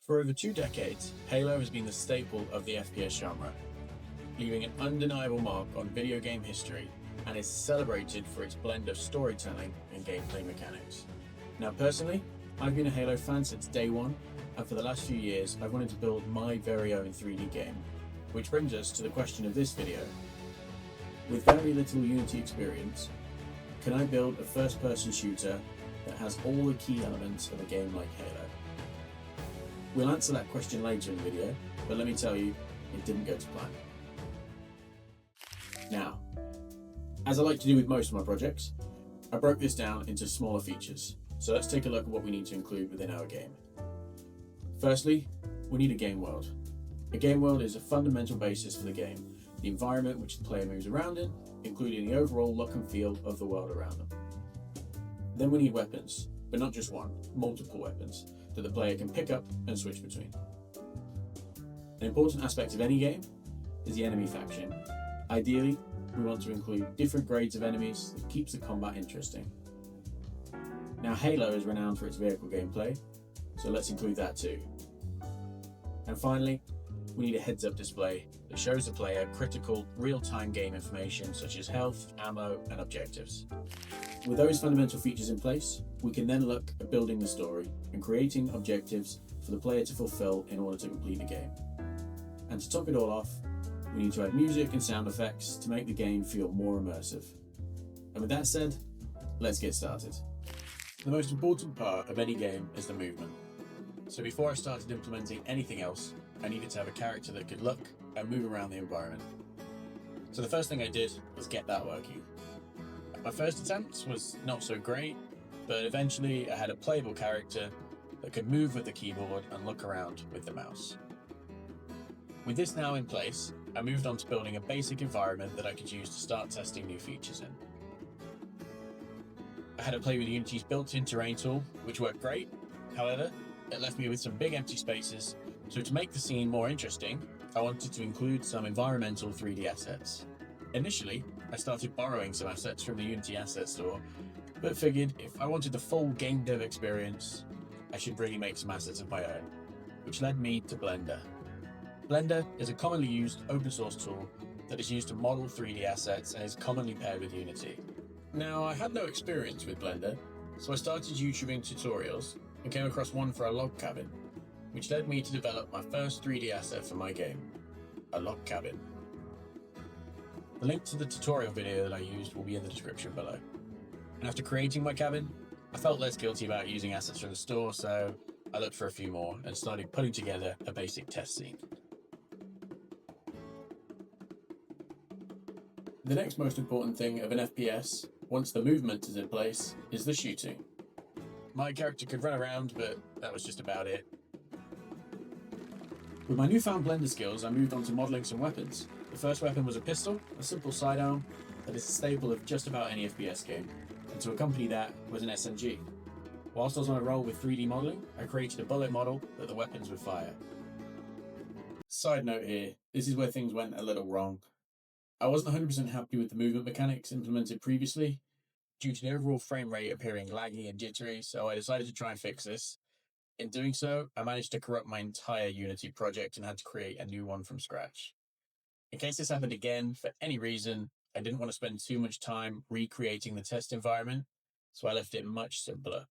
For over 2 decades, Halo has been the staple of the FPS genre, leaving an undeniable mark on video game history and is celebrated for its blend of storytelling and gameplay mechanics. Now personally, I've been a Halo fan since day one, and for the last few years I've wanted to build my very own 3D game, which brings us to the question of this video. With very little Unity experience, can I build a first-person shooter that has all the key elements of a game like Halo? We'll answer that question later in the video, but let me tell you, it didn't go to plan. Now, as I like to do with most of my projects, I broke this down into smaller features. So let's take a look at what we need to include within our game. Firstly, we need a game world. A game world is a fundamental basis for the game, the environment which the player moves around in, including the overall look and feel of the world around them. Then we need weapons, but not just one, multiple weapons that the player can pick up and switch between. An important aspect of any game is the enemy faction. Ideally, we want to include different grades of enemies that keeps the combat interesting. Now Halo is renowned for its vehicle gameplay, so let's include that too. And finally, we need a heads-up display that shows the player critical real-time game information such as health, ammo, and objectives. With those fundamental features in place, we can then look at building the story and creating objectives for the player to fulfill in order to complete the game. And to top it all off, we need to add music and sound effects to make the game feel more immersive. And with that said, let's get started. The most important part of any game is the movement. So before I started implementing anything else, I needed to have a character that could look and move around the environment. So the first thing I did was get that working. My first attempt was not so great, but eventually I had a playable character that could move with the keyboard and look around with the mouse. With this now in place, I moved on to building a basic environment that I could use to start testing new features in. I had to play with Unity's built-in terrain tool, which worked great. However, it left me with some big empty spaces, so to make the scene more interesting, I wanted to include some environmental 3D assets. Initially, I started borrowing some assets from the Unity Asset Store, but figured if I wanted the full game dev experience, I should really make some assets of my own, which led me to Blender. Blender is a commonly used open source tool that is used to model 3D assets and is commonly paired with Unity. Now, I had no experience with Blender, so I started YouTubing tutorials and came across one for a log cabin, which led me to develop my first 3D asset for my game, a log cabin. The link to the tutorial video that I used will be in the description below. And after creating my cabin, I felt less guilty about using assets from the store, so I looked for a few more and started putting together a basic test scene. The next most important thing of an FPS, once the movement is in place, is the shooting. My character could run around, but that was just about it. With my newfound Blender skills, I moved on to modelling some weapons. The first weapon was a pistol, a simple sidearm that is a staple of just about any FPS game, and to accompany that was an SMG. Whilst I was on a roll with 3D modelling, I created a bullet model that the weapons would fire. Side note here, this is where things went a little wrong. I wasn't 100% happy with the movement mechanics implemented previously, due to the overall frame rate appearing laggy and jittery, so I decided to try and fix this. In doing so, I managed to corrupt my entire Unity project and had to create a new one from scratch. In case this happened again, for any reason, I didn't want to spend too much time recreating the test environment, so I left it much simpler.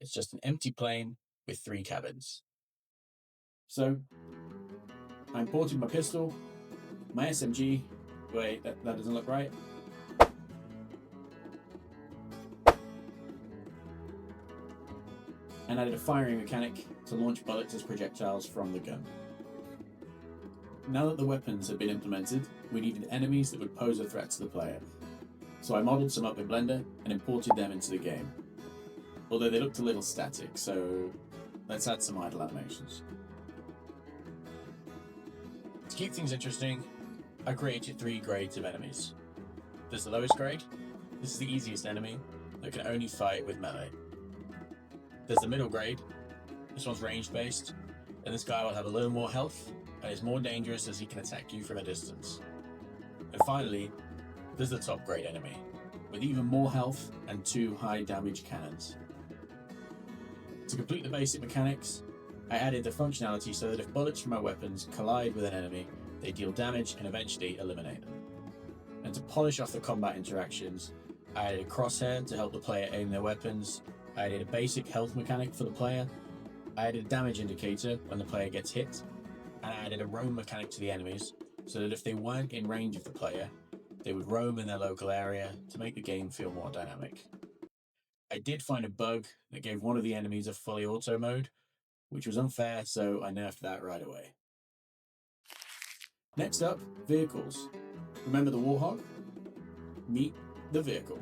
It's just an empty plane with 3 cabins. So, I imported my pistol, my SMG, wait, that doesn't look right. And added a firing mechanic to launch bullets as projectiles from the gun. Now that the weapons had been implemented, we needed enemies that would pose a threat to the player. So I modelled some up in Blender and imported them into the game. Although they looked a little static, so let's add some idle animations. To keep things interesting, I created 3 grades of enemies. There's the lowest grade. This is the easiest enemy that can only fight with melee. There's the middle grade. This one's range based, and this guy will have a little more health and is more dangerous as he can attack you from a distance. And finally, there's the top grade enemy, with even more health and 2 high damage cannons. To complete the basic mechanics, I added the functionality so that if bullets from my weapons collide with an enemy, they deal damage and eventually eliminate them. And to polish off the combat interactions, I added a crosshair to help the player aim their weapons. I added a basic health mechanic for the player. I added a damage indicator when the player gets hit. And I added a roam mechanic to the enemies so that if they weren't in range of the player, they would roam in their local area to make the game feel more dynamic. I did find a bug that gave one of the enemies a fully auto mode, which was unfair, so I nerfed that right away. Next up, vehicles. Remember the Warthog? Meet the vehicle.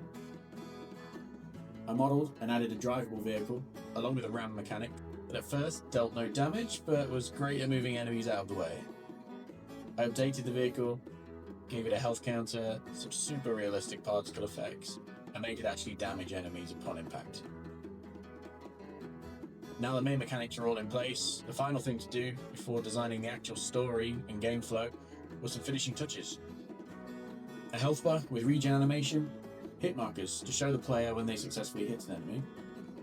I modelled and added a drivable vehicle, along with a ram mechanic, that at first dealt no damage, but was great at moving enemies out of the way. I updated the vehicle, gave it a health counter, some super realistic particle effects, and made it actually damage enemies upon impact. Now the main mechanics are all in place, the final thing to do before designing the actual story and game flow was some finishing touches. A health bar with regen animation, hit markers to show the player when they successfully hit an enemy,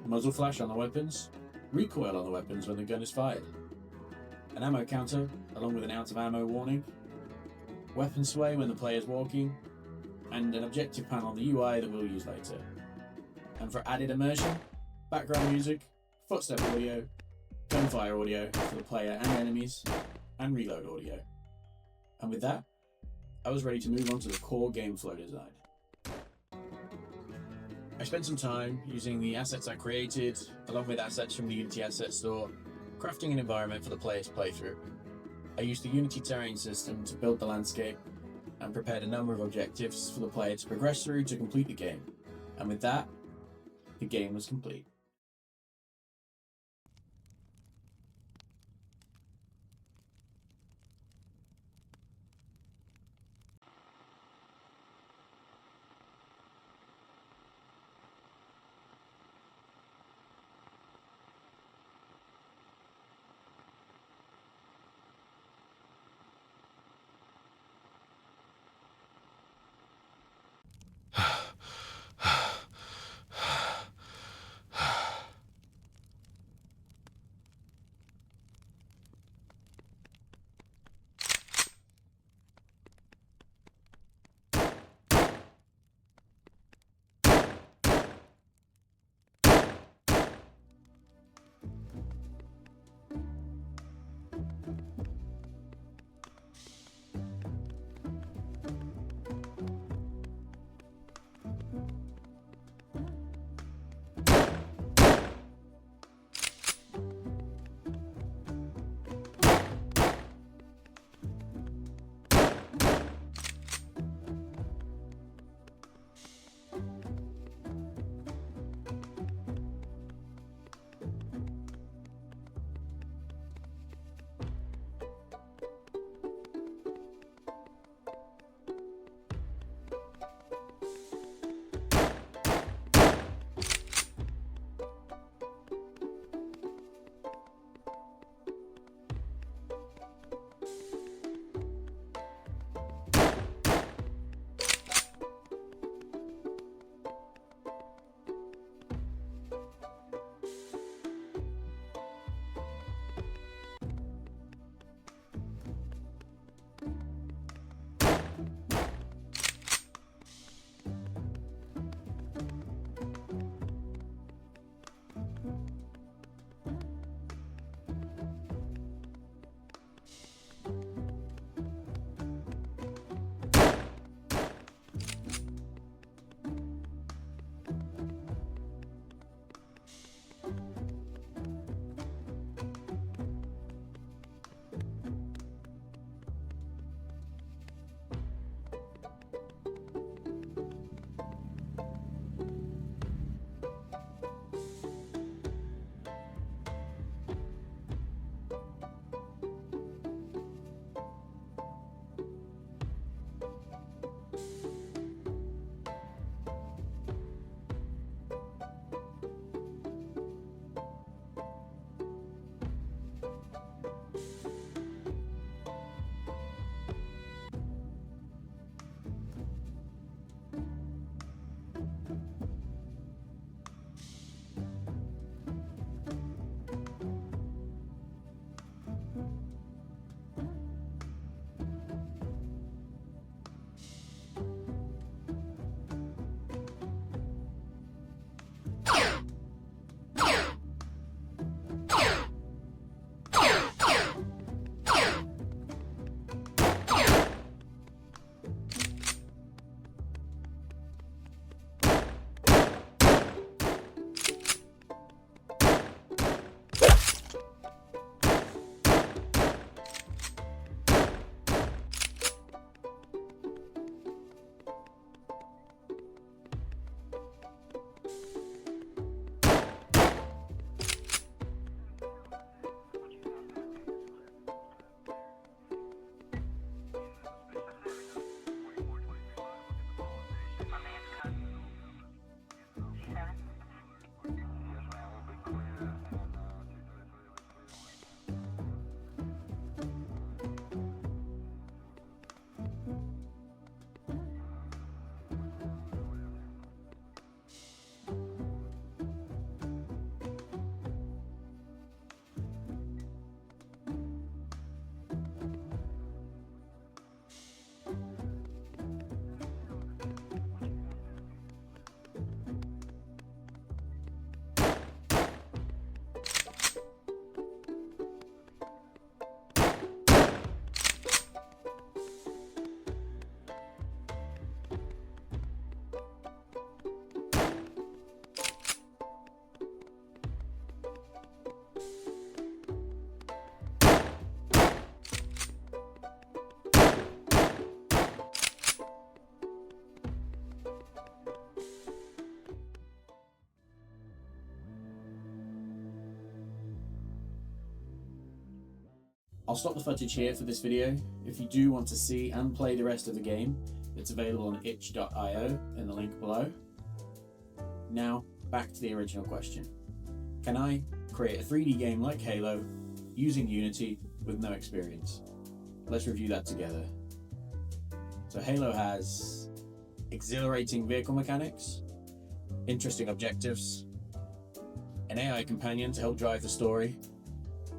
muzzle flash on the weapons, recoil on the weapons when the gun is fired, an ammo counter along with an out of ammo warning, weapon sway when the player is walking, and an objective panel on the UI that we'll use later. And for added immersion, background music, footstep audio, gunfire audio for the player and enemies, and reload audio. And with that, I was ready to move on to the core game flow design. I spent some time using the assets I created, along with assets from the Unity Asset Store, crafting an environment for the player to play through. I used the Unity terrain system to build the landscape, and prepared a number of objectives for the player to progress through to complete the game. And with that, the game was complete. I'll stop the footage here for this video. If you do want to see and play the rest of the game, it's available on itch.io in the link below. Now, back to the original question. Can I create a 3D game like Halo using Unity with no experience? Let's review that together. So Halo has exhilarating vehicle mechanics, interesting objectives, an AI companion to help drive the story,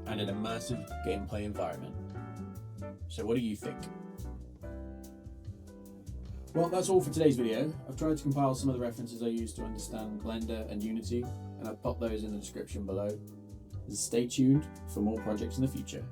and an immersive gameplay environment. So what do you think? Well, that's all for today's video. I've tried to compile some of the references I used to understand Blender and Unity, and I've popped those in the description below. Stay tuned for more projects in the future.